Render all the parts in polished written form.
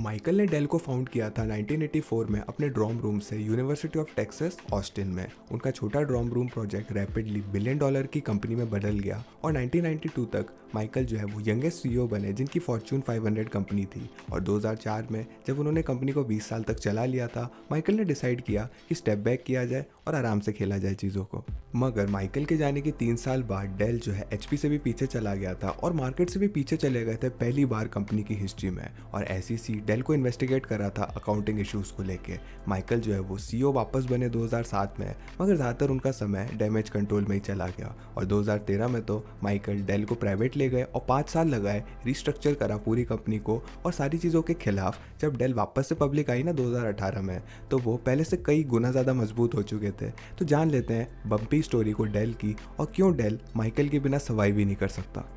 Michael ने del को found किया था 1984 में अपने ड्रॉम रूम से यूनिवर्सिटी ऑफ टेक्सास ऑस्टिन में। उनका छोटा drawn room project rapidly billion dollar की कंपनी में बदल गया और 1992 तक माइकल जो है वो यंगेस्ट सीईओ बने जिनकी फॉर्च्यून 500 कंपनी थी। और 2004 में जब उन्होंने कंपनी को 20 साल तक चला लिया था, माइकल ने डिसाइड किया कि स्टेप बैक किया जाए और आराम से खेला जाए चीज़ों को। मगर माइकल के जाने के 3 साल बाद डेल जो है एचपी से भी पीछे चला गया था और मार्केट से भी पीछे चले गए थे पहली बार कंपनी की हिस्ट्री में। और एसईसी डेल को इन्वेस्टिगेट कर रहा था अकाउंटिंग इश्यूज को लेके। माइकल जो है वो सीईओ वापस बने 2007 में, मगर ज़्यादातर उनका समय डैमेज कंट्रोल में ही चला गया। और 2013 में तो माइकल डेल को प्राइवेट ले गए और 5 साल लगाए रिस्ट्रक्चर करा पूरी कंपनी को और सारी चीज़ों के खिलाफ। जब डेल वापस से पब्लिक आई ना 2018 में, तो वो पहले से कई गुना ज़्यादा मजबूत हो चुके थे। तो जान लेते हैं बम्पी स्टोरी को डेल की और क्यों डेल माइकल के बिना सर्वाइव ही नहीं कर सकता।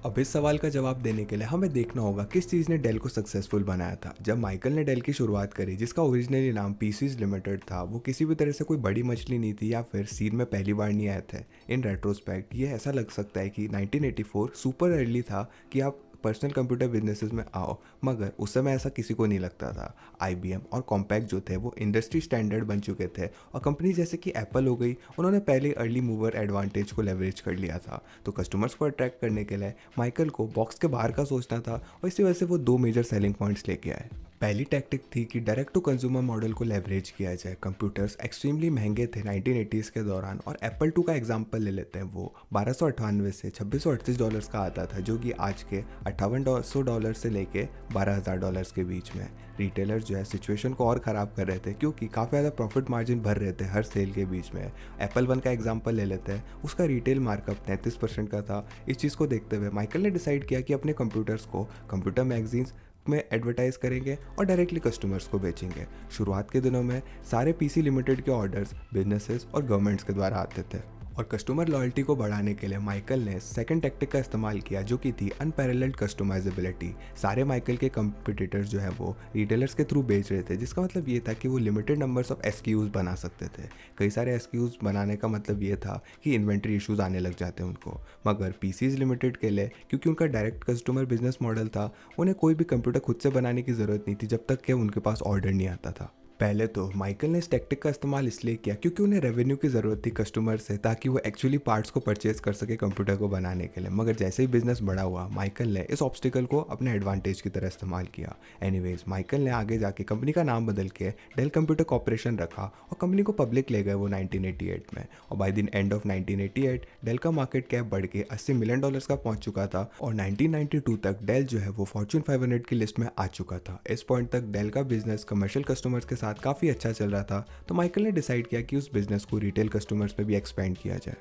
अब इस सवाल का जवाब देने के लिए हमें देखना होगा किस चीज़ ने डेल को सक्सेसफुल बनाया था। जब माइकल ने डेल की शुरुआत करी, जिसका ओरिजिनली नाम पीसीज लिमिटेड था, वो किसी भी तरह से कोई बड़ी मछली नहीं थी या फिर सीन में पहली बार नहीं आए थे। इन रेट्रोस्पेक्ट ये ऐसा लग सकता है कि 1984 सुपर अर्ली था कि आप पर्सनल कंप्यूटर बिजनेसेस में आओ, मगर उस समय ऐसा किसी को नहीं लगता था। आईबीएम और कॉम्पैक्ट जो थे वो इंडस्ट्री स्टैंडर्ड बन चुके थे और कंपनी जैसे कि एप्पल हो गई, उन्होंने पहले अर्ली मूवर एडवांटेज को लेवरेज कर लिया था। तो कस्टमर्स को अट्रैक्ट करने के लिए माइकल को बॉक्स के बाहर का सोचना था और इसी वजह से वो 2 मेजर सेलिंग पॉइंट्स लेके आए। पहली टैक्टिक थी कि डायरेक्ट टू कंज्यूमर मॉडल को लेवरेज किया जाए। कंप्यूटर्स एक्सट्रीमली महंगे थे 1980s के दौरान और एप्पल 2 का एग्जांपल ले लेते हैं। वो 1298 से $2638 का आता था, जो कि आज के $5800 से लेके $12,000 के बीच में। रिटेलर जो है सिचुएशन को और ख़राब कर रहे थे क्योंकि काफ़ी ज़्यादा प्रॉफिट मार्जिन भर रहे थे हर सेल के बीच में। एप्पल 1 का एग्जांपल ले लेते हैं, उसका रिटेल मार्कअप 33% का था। इस चीज़ को देखते हुए माइकल ने डिसाइड किया कि अपने कंप्यूटर्स को कंप्यूटर मैगजीन्स में एडवर्टाइज करेंगे और डायरेक्टली कस्टमर्स को बेचेंगे। शुरुआत के दिनों में सारे पीसी लिमिटेड के ऑर्डर्स बिजनेसेस और गवर्नमेंट्स के द्वारा आते थे। और कस्टमर लॉयल्टी को बढ़ाने के लिए माइकल ने सेकंड टैक्टिक का इस्तेमाल किया, जो कि थी अनपैरेलल्ड कस्टमाइजेबिलिटी। सारे माइकल के कंपटीटर्स जो है वो रिटेलर्स के थ्रू बेच रहे थे, जिसका मतलब ये था कि वो लिमिटेड नंबर्स ऑफ एसक्यूज बना सकते थे। कई सारे एसक्यूज बनाने का मतलब ये था कि इन्वेंट्री इशूज़ आने लग जाते हैं उनको। मगर पीसीज लिमिटेड के लिए, क्योंकि उनका डायरेक्ट कस्टमर बिजनेस मॉडल था, उन्हें कोई भी कंप्यूटर खुद से बनाने की ज़रूरत नहीं थी जब तक कि उनके पास ऑर्डर नहीं आता था। पहले तो माइकल ने इस टैक्टिक का इस्तेमाल इसलिए किया क्योंकि उन्हें रेवेन्यू की ज़रूरत थी कस्टमर से, ताकि वो एक्चुअली पार्ट्स को परचेज कर सके कंप्यूटर को बनाने के लिए। मगर जैसे ही बिजनेस बड़ा हुआ, माइकल ने इस ऑब्स्टिकल को अपने एडवांटेज की तरह इस्तेमाल किया। एनीवेज, माइकल ने आगे जाके कंपनी का नाम बदल के डेल कंप्यूटर कॉर्पोरेशन रखा और कंपनी को पब्लिक ले गए वो 1988 में। और by the end of 1988 Dell का मार्केट कैप बढ़ के $80 मिलियन का पहुंच चुका था और 1992 तक डेल जो है वो फॉर्च्यून 500 की लिस्ट में आ चुका था। इस पॉइंट तक डेल का बिजनेस कमर्शियल कस्टमर्स के साथ काफ़ी अच्छा चल रहा था, तो माइकल ने डिसाइड किया कि उस बिजनेस को रिटेल कस्टमर्स पे भी एक्सपेंड किया जाए।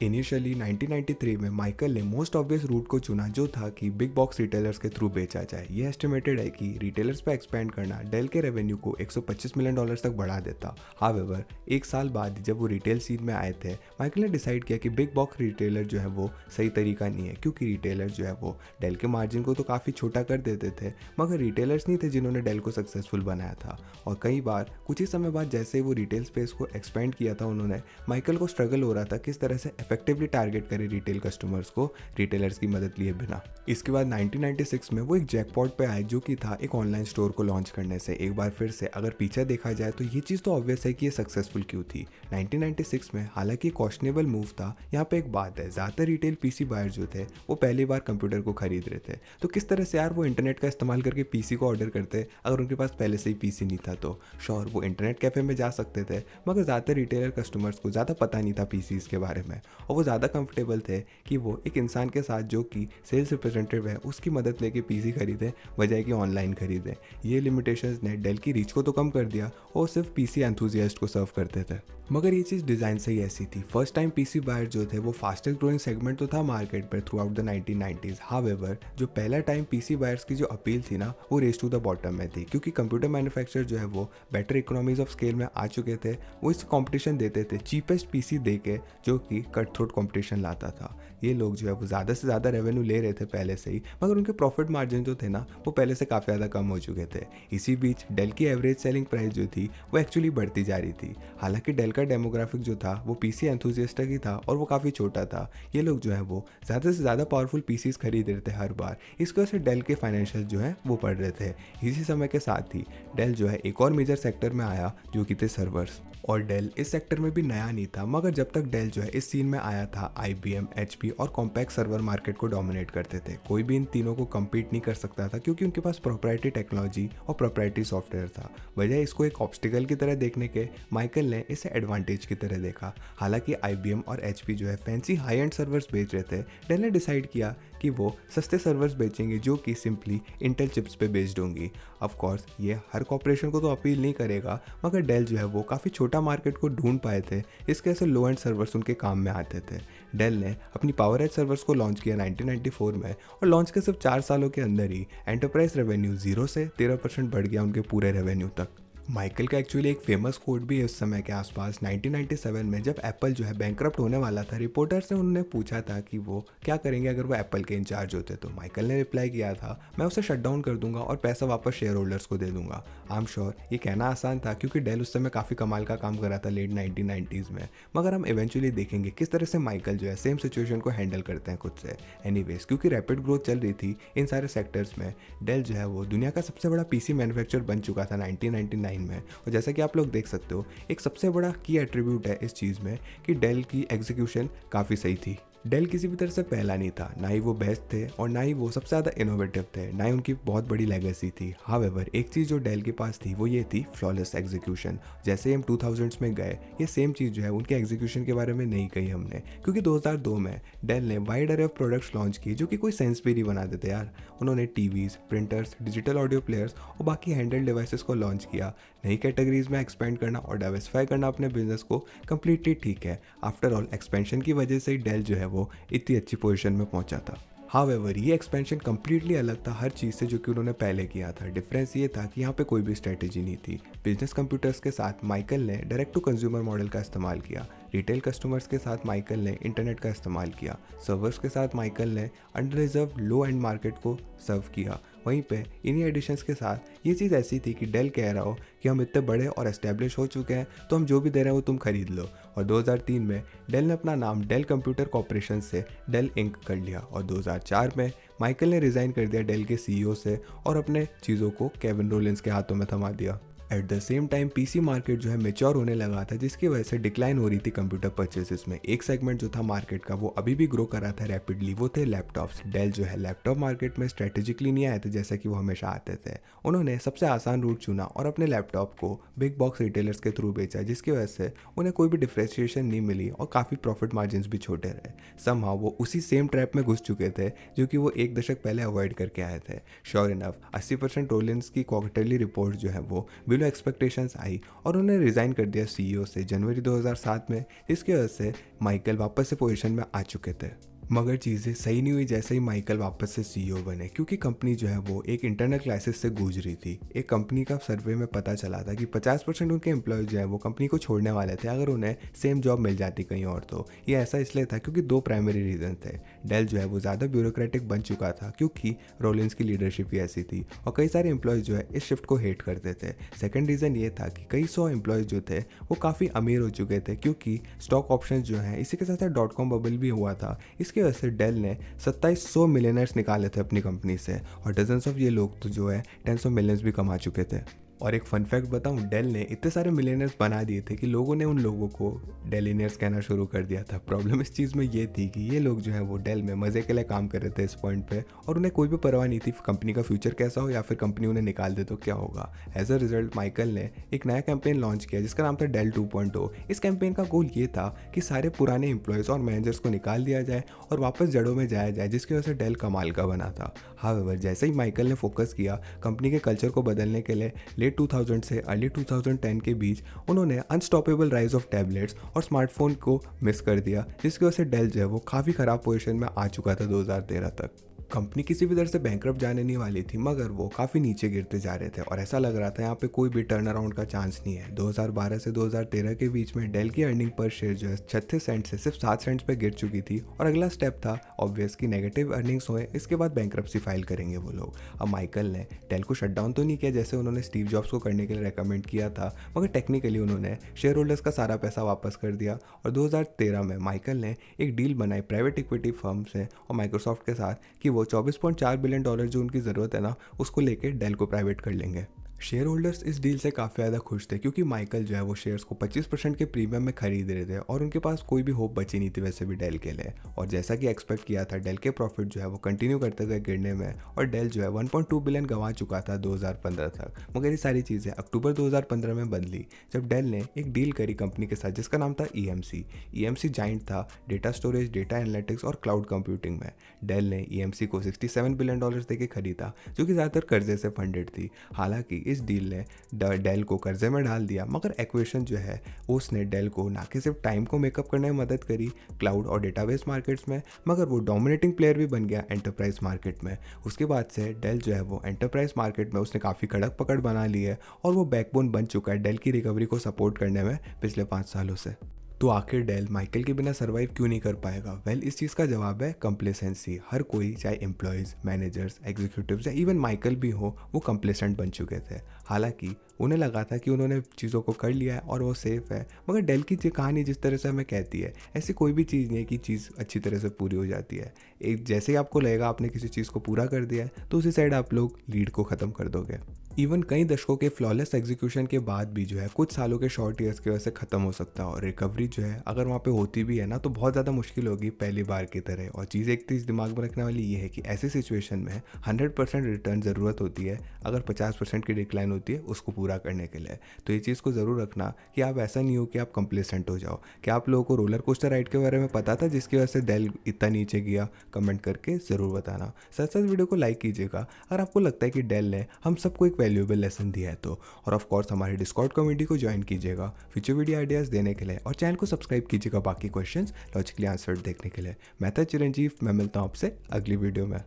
इनिशियली 1993 में माइकल ने मोस्ट ऑब्वियस रूट को चुना, जो था कि बिग बॉक्स रिटेलर्स के थ्रू बेचा जाए। ये एस्टिमेटेड है कि रिटेलर्स पे एक्सपेंड करना डेल के रेवेन्यू को $125 मिलियन तक बढ़ा देता। हावेवर, 1 साल बाद जब वो रिटेल सीन में आए थे, माइकल ने डिसाइड किया कि बिग बॉक्स रिटेलर जो है वो सही तरीका नहीं है, क्योंकि रिटेलर जो है वो डेल के मार्जिन को तो काफ़ी छोटा कर देते थे, मगर रिटेलर्स नहीं थे जिन्होंने डेल को सक्सेसफुल बनाया था। और कई बार कुछ ही समय बाद जैसे वो रिटेल स्पेस को एक्सपेंड किया था उन्होंने, माइकल को स्ट्रगल हो रहा था किस तरह से इफेक्टिवली टारगेट करे रिटेल कस्टमर्स को रिटेलर्स की मदद लिए बिना। इसके बाद 1996 में वो एक जैकपॉट पे आए, जो कि था एक ऑनलाइन स्टोर को लॉन्च करने से। एक बार फिर से अगर पीछे देखा जाए तो ये चीज़ तो ऑब्वियस है कि ये सक्सेसफुल क्यों थी। 1996 में हालांकि क्वेश्चनेबल मूव था, यहाँ पे एक बात है, ज़्यादातर रिटेल पीसी बायर जो थे वो पहली बार कंप्यूटर को खरीद रहे थे। तो किस तरह से यार वो इंटरनेट का इस्तेमाल करके पीसी को ऑर्डर करते अगर उनके पास पहले से ही पीसी नहीं था? तो श्योर वो इंटरनेट कैफे में जा सकते थे, मगर ज़्यादातर रिटेलर कस्टमर्स को ज़्यादा पता नहीं था पीसीज के बारे में, और वो ज़्यादा कंफर्टेबल थे कि वो एक इंसान के साथ जो कि सेल्स रिप्रेजेंटेटिव है उसकी मदद लेके पीसी खरीदें बजाय कि ऑनलाइन खरीदें। ये लिमिटेशंस ने डेल की रीच को तो कम कर दिया और सिर्फ पीसी एंथुजियास्ट को सर्व करते थे। मगर ये चीज़ डिज़ाइन से ही ऐसी थी। फर्स्ट टाइम पीसी बायर जो थे वो फास्टेस्ट ग्रोइंग सेगमेंट तो था मार्केट पर through out the 1990s। However, जो पहला टाइम पीसी बायर्स की जो अपील थी ना, वो रेस टू द बॉटम में थी, क्योंकि कंप्यूटर मैन्युफैक्चरर जो है वो बेटर इकोनॉमीज ऑफ स्केल में आ चुके थे। वो इस कॉम्पिटिशन देते थे चीपेस्ट पीसी दे के, जो कि कट थ्रोट कॉम्पिटिशन लाता था। ये लोग जो है वो ज़्यादा से ज़्यादा रेवेन्यू ले रहे थे पहले से ही, मगर उनके प्रॉफिट मार्जिन जो थे ना वो पहले से काफ़ी ज़्यादा कम हो चुके थे। इसी बीच डेल की एवरेज सेलिंग प्राइस जो थी वो एक्चुअली बढ़ती जा रही थी। हालांकि डेल का डेमोग्राफिक जो था वो पीसी एंथुजियास्ट ही था और वो काफ़ी छोटा था। ये लोग जो है वो ज़्यादा से ज़्यादा पावरफुल पीसीज खरीद रहे थे हर बार, इसकी वजह से डेल के फाइनेंशियल जो है वो बढ़ रहे थे। इसी समय के साथ ही डेल जो है एक और मेजर सेक्टर में आया जो कि थे सर्वर्स, और डेल इस सेक्टर में भी नया नहीं था, मगर जब तक डेल जो है इस सीन में आया था आईबीएम, एचपी और कॉम्पैक्ट सर्वर मार्केट को डोमिनेट करते थे। कोई भी इन तीनों को कम्पीट नहीं कर सकता था क्योंकि उनके पास प्रोप्राइटरी टेक्नोलॉजी और प्रोप्राइटरी सॉफ्टवेयर था। वजह इसको एक ऑब्स्टिकल की तरह देखने के माइकल ने इसे एडवांटेज की तरह देखा। हालांकि आईबीएम और एचपी जो है फैंसी हाई एंड सर्वर्स बेच रहे थे, डेल ने डिसाइड किया कि वो सस्ते सर्वर्स बेचेंगे जो कि सिंपली इंटेल चिप्स पे बेस्ड होंगी। ऑफ कोर्स ये हर कॉर्पोरेशन को तो अपील नहीं करेगा, मगर डेल जो है वो काफ़ी छोटा मार्केट को ढूंढ पाए थे, इसके ऐसे लो एंड सर्वर्स उनके काम में आते थे। डेल ने अपनी पावर एज सर्वर्स को लॉन्च किया 1994 में, और लॉन्च के सिर्फ 4 सालों के अंदर ही एंटरप्राइज रेवेन्यू 0 से 13% बढ़ गया उनके पूरे रेवेन्यू तक। माइकल का एक्चुअली एक फेमस कोट भी है उस समय के आसपास 1997 में, जब एप्पल जो है बैंकरप्ट होने वाला था। रिपोर्टर से उन्होंने पूछा था कि वो क्या करेंगे अगर वो एप्पल के इंचार्ज होते, तो माइकल ने रिप्लाई किया था, मैं उसे शट डाउन कर दूंगा और पैसा वापस शेयर होल्डर्स को दे दूंगा। आई एम श्योर ये कहना आसान था क्योंकि डेल उस समय काफ़ी कमाल का काम कर रहा था लेट 1990s में, मगर हम इवेंचुअली देखेंगे किस तरह से माइकल जो है सेम सिचुएशन को हैंडल करते हैं खुद से। एनीवेज, क्योंकि रैपिड ग्रोथ चल रही थी इन सारे सेक्टर्स में, डेल जो है वो दुनिया का सबसे बड़ा पीसी मैन्युफैक्चरर बन चुका था 1999 में। और जैसा कि आप लोग देख सकते हो, एक सबसे बड़ा की एट्रीब्यूट है इस चीज़ में कि डेल की एग्जीक्यूशन काफ़ी सही थी। डेल किसी भी तरह से पहला नहीं था, ना ही वो बेस्ट थे और ना ही वो सबसे ज़्यादा इनोवेटिव थे, ना ही उनकी बहुत बड़ी लेगेसी थी। हावेवर एक चीज़ जो डेल के पास थी वो ये थी फ्लॉलेस एग्जीक्यूशन। जैसे हम 2000s में गए, ये सेम चीज़ जो है उनके एग्जीक्यूशन के बारे में नहीं कही हमने, क्योंकि 2002 में डेल ने वाइड अरे ऑफ प्रोडक्ट्स लॉन्च किए जो कि कोई सेंस भी नहीं बनाते थे यार। उन्होंने TVs, printers, digital audio players और बाकी हैंडल डिवाइसेस को लॉन्च किया। नई कैटेगरीज में एक्सपेंड करना और डाइवर्सिफाई करना अपने बिजनेस को कम्प्लीटली ठीक है। आफ्टर ऑल एक्सपेंशन की वजह से ही डेल जो है वो इतनी अच्छी पोजीशन में पहुंचा था। हावेवर ये एक्सपेंशन कम्प्लीटली अलग था हर चीज़ से जो कि उन्होंने पहले किया था। डिफरेंस ये था कि यहाँ पे कोई भी स्ट्रेटेजी नहीं थी। बिजनेस कंप्यूटर्स के साथ माइकल ने डायरेक्ट टू कंज्यूमर मॉडल का इस्तेमाल किया। रिटेल कस्टमर्स के साथ माइकल ने इंटरनेट का इस्तेमाल किया। सर्वर्स के साथ माइकल ने under reserve low and market को सर्व किया। वहीं पे इन्हीं एडिशंस के साथ ये चीज़ ऐसी थी कि डेल कह रहा हो कि हम इतने बड़े और एस्टेब्लिश हो चुके हैं तो हम जो भी दे रहे हैं वो तुम खरीद लो। और 2003 में डेल ने अपना नाम डेल कंप्यूटर कॉर्पोरेशन से डेल इंक कर लिया, और 2004 में माइकल ने रिज़ाइन कर दिया डेल के सीईओ से और अपने चीज़ों को केविन रोलिंस के हाथों में थमा दिया। At the same time PC market जो है मेच्योर होने लगा था, जिसकी वजह से डिक्लाइन हो रही थी कंप्यूटर परचेसेस में। एक सेगमेंट जो था मार्केट का वो अभी भी ग्रो कर रहा था रैपिडली, वो थे लैपटॉप्स। डेल जो है लैपटॉप मार्केट में स्ट्रेटेजिकली नहीं आए थे जैसा कि वो हमेशा आते थे। उन्होंने सबसे आसान रूट चुना और अपने लैपटॉप को बिग बॉक्स रिटेलर्स के थ्रू बेचा, जिसकी वजह से उन्हें कोई भी डिफ्रेंशिएशन नहीं मिली और काफ़ी प्रॉफिट मार्जिन भी छोटे रहे। समहाउ वो उसी सेम ट्रैप में घुस चुके थे जो कि वो एक दशक पहले अवॉइड करके आए थे। श्योर इनफ 80% रोलिंस की क्वार्टरली रिपोर्ट जो है वो बिलो एक्सपेक्टेशंस आई और उन्हें रिज़ाइन कर दिया सीईओ से जनवरी 2007 में। इसकी वजह से माइकल वापस से पोजीशन में आ चुके थे। मगर चीज़ें सही नहीं हुई जैसे ही माइकल वापस से सीईओ बने, क्योंकि कंपनी जो है वो एक इंटरनल क्राइसिस से गूंज रही थी। एक कंपनी का सर्वे में पता चला था कि 50% उनके एम्प्लॉयज जो है वो कंपनी को छोड़ने वाले थे अगर उन्हें सेम जॉब मिल जाती कहीं और। तो ये ऐसा इसलिए था क्योंकि दो प्राइमरी रीज़न थे। डेल जो है वो ज़्यादा ब्यूरोक्रेटिक बन चुका था क्योंकि रोलिंस की लीडरशिप ही ऐसी थी, और कई सारे एम्प्लॉयज़ जो है इस शिफ्ट को हेट करते थे। सेकेंड रीज़न ये था कि कई सौ एम्प्लॉयज़ जो थे वो काफ़ी अमीर हो चुके थे क्योंकि स्टॉक ऑप्शन जो हैं, इसी के साथ .com बबल भी हुआ था। इसकी वजह से डेल ने 2700 मिलियनर्स निकाले थे अपनी कंपनी से, और डजन्स ऑफ ये लोग तो जो है टेंस ऑफ मिलियंस भी कमा चुके थे। और एक फन फैक्ट बताऊं, डेल ने इतने सारे मिलियनर्स बना दिए थे कि लोगों ने उन लोगों को डेलिनियर्स कहना शुरू कर दिया था। प्रॉब्लम इस चीज़ में ये थी कि ये लोग जो है वो डेल में मज़े के लिए काम कर रहे थे इस पॉइंट पे, और उन्हें कोई भी परवाह नहीं थी कंपनी का फ्यूचर कैसा हो या फिर कंपनी उन्हें निकाल दे तो क्या होगा। एज अ रिजल्ट माइकल ने एक नया कैंपेन लॉन्च किया जिसका नाम था डेल 2.0। इस कैंपेन का गोल ये था कि सारे पुराने एम्प्लॉयज़ और मैनेजर्स को निकाल दिया जाए और वापस जड़ों में जाया जाए, जिसकी वजह से डेल कमाल का बना था। हावेवर जैसे ही माइकल ने फोकस किया कंपनी के कल्चर को बदलने के लिए, लेट 2000 से अर्ली 2010 के बीच उन्होंने अनस्टॉपेबल राइज ऑफ टैबलेट्स और स्मार्टफोन को मिस कर दिया, जिसकी वजह से डेल जो है वो काफ़ी ख़राब पोजीशन में आ चुका था 2013 तक। कंपनी किसी भी तरह से बैंकरप्ट जाने नहीं वाली थी, मगर वो काफ़ी नीचे गिरते जा रहे थे और ऐसा लग रहा था यहाँ पे कोई भी टर्न अराउंड का चांस नहीं है। 2012 से 2013 के बीच में डेल की अर्निंग पर शेयर जो है 36 सेंट से सिर्फ 7 सेंट्स पे गिर चुकी थी और अगला स्टेप था ऑब्वियस की नेगेटिव अर्निंग्स हुए, इसके बाद बैंकरप्सी फाइल करेंगे वो लोग। अब माइकल ने डेल को शट डाउन तो नहीं किया जैसे उन्होंने स्टीव जॉब्स को करने के लिए रेकमेंड किया था, मगर टेक्निकली उन्होंने शेयर होल्डर्स का सारा पैसा वापस कर दिया और 2013 में माइकल ने एक डील बनाई प्राइवेट इक्विटी फर्म से और माइक्रोसॉफ्ट के साथ कि वो $24.4 बिलियन जो उनकी ज़रूरत है ना, उसको लेके डेल को प्राइवेट कर लेंगे। शेयर होल्डर्स इस डील से काफ़ी ज़्यादा खुश थे क्योंकि माइकल जो है वो शेयर्स को 25% के प्रीमियम में खरीद रहे थे और उनके पास कोई भी होप बची नहीं थी वैसे भी डेल के लिए। और जैसा कि एक्सपेक्ट किया था डेल के प्रॉफिट जो है वो कंटिन्यू करते गए गिरने में और डेल जो है 1.2 बिलियन गंवा चुका था 2015 तक। मगर ये सारी चीज़ें अक्टूबर 2015 में बदली जब डेल ने एक डील करी कंपनी के साथ जिसका नाम था EMC। EMC जाइंट था डेटा स्टोरेज, डेटा एनालिटिक्स और क्लाउड कंप्यूटिंग में। डेल ने EMC को $67 बिलियन देके खरीदा जो कि ज़्यादातर कर्जे से फंडेड थी। हालांकि इस डील ने डेल को कर्जे में डाल दिया, मगर एक्विजिशन जो है उसने डेल को ना कि सिर्फ टाइम को मेकअप करने में मदद करी क्लाउड और डेटाबेस मार्केट्स में, मगर वो डोमिनेटिंग प्लेयर भी बन गया एंटरप्राइज मार्केट में। उसके बाद से डेल जो है वो एंटरप्राइज मार्केट में उसने काफ़ी कड़क पकड़ बना ली है और वो बैकबोन बन चुका है डेल की रिकवरी को सपोर्ट करने में पिछले 5 सालों से। तो आखिर डेल माइकल के बिना सर्वाइव क्यों नहीं कर पाएगा? वेल, इस चीज़ का जवाब है कंप्लेसेंसी। हर कोई, चाहे एम्प्लॉयज़, मैनेजर्स, एग्जीक्यूटिव्स या इवन माइकल भी हो, वो कंप्लेसेंट बन चुके थे। हालांकि उन्हें लगा था कि उन्होंने चीज़ों को कर लिया है और वो सेफ़ है, मगर डेल की कहानी जिस तरह से हमें कहती है ऐसी कोई भी चीज़ नहीं है कि चीज़ अच्छी तरह से पूरी हो जाती है। एक जैसे ही आपको लगेगा आपने किसी चीज़ को पूरा कर दिया है तो उसी साइड आप लोग लीड को ख़त्म कर दोगे। इवन कई दशकों के फ्लॉलेस एग्जीक्यूशन के बाद भी जो है कुछ सालों के शॉर्ट ईयर्स की वजह से ख़त्म हो सकता है और रिकवरी जो है अगर वहाँ पे होती भी है ना तो बहुत ज़्यादा मुश्किल होगी पहली बार की तरह। और चीज़ एक चीज़ दिमाग में रखने वाली ये है कि ऐसी सिचुएशन में 100% रिटर्न ज़रूरत होती है अगर 50% की डिक्लाइन होती है उसको पूरा करने के लिए। तो ये चीज़ को ज़रूर रखना कि आप ऐसा नहीं हो कि आप कंप्लेसेंट हो जाओ। क्या आप लोगों को रोलर कोस्टर राइड के बारे में पता था जिसकी वजह से डेल इतना नीचे गया? कमेंट करके ज़रूर बताना। साथ साथ वीडियो को लाइक कीजिएगा अगर आपको लगता है कि डेल ने हम सबको एक वैल्यूएबल लेसन दिया है तो। और ऑफ कोर्स हमारे डिस्कॉर्ड कम्युनिटी को ज्वाइन कीजिएगा फ्यूचर वीडियो आइडियाज़ देने के लिए और चैनल को सब्सक्राइब कीजिएगा बाकी क्वेश्चंस लॉजिकली आंसर्ड देखने के लिए। मैं था चिरंजीव, मैं मिलता हूँ आपसे अगली वीडियो में।